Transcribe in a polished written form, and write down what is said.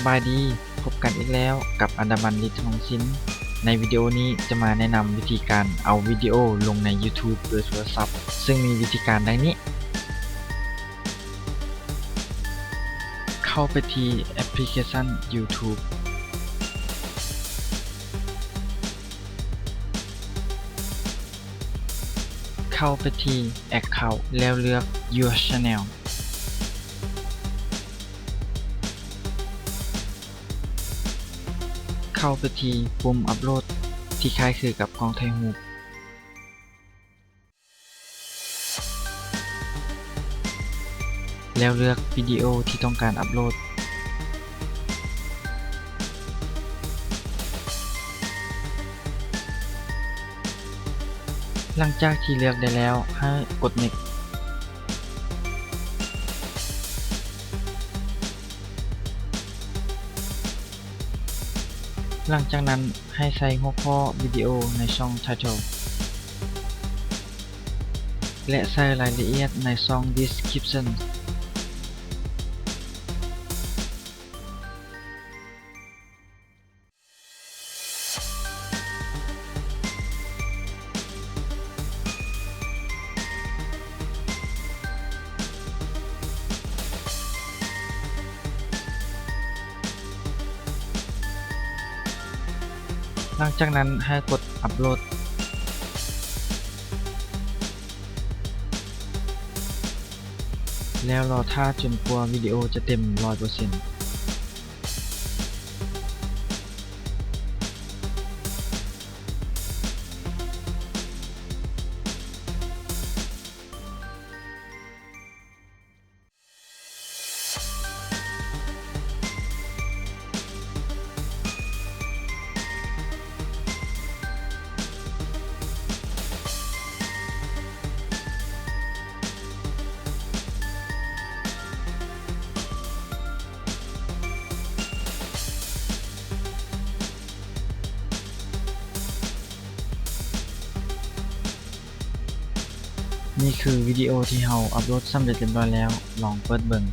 บายดีพบกันอีกแล้วกับอันดามันลิทองศิลป์ในวิดีโอนี้จะมาแนะนำวิธีการเอาวิดีโอลงใน YouTube โดยโทรศัพท์ซึ่งมีวิธีการดังนี้เข้าไปที่แอปพลิเคชัน YouTube เข้าไปที่ Account แล้วเลือก Your Channelเข้าไปที่ปุ่มอัปโหลดที่คล้ายคือกับกล้องถ่ายรูปแล้วเลือกวิดีโอที่ต้องการอัปโหลดหลังจากที่เลือกได้แล้วให้กด Next หลังจากนั้นให้ใส่หัวข้อวิดีโอในช่อง Title และใส่รายละเอียดในช่อง Description หลังจากนั้นให้กดอัปโหลดแล้วรอท่าจนกว่าวิดีโอจะเต็ม 100%นี่คือวิดีโอที่เราอัปโหลดสำเร็จเรียบร้อยแล้วลองเปิดเบิ่ง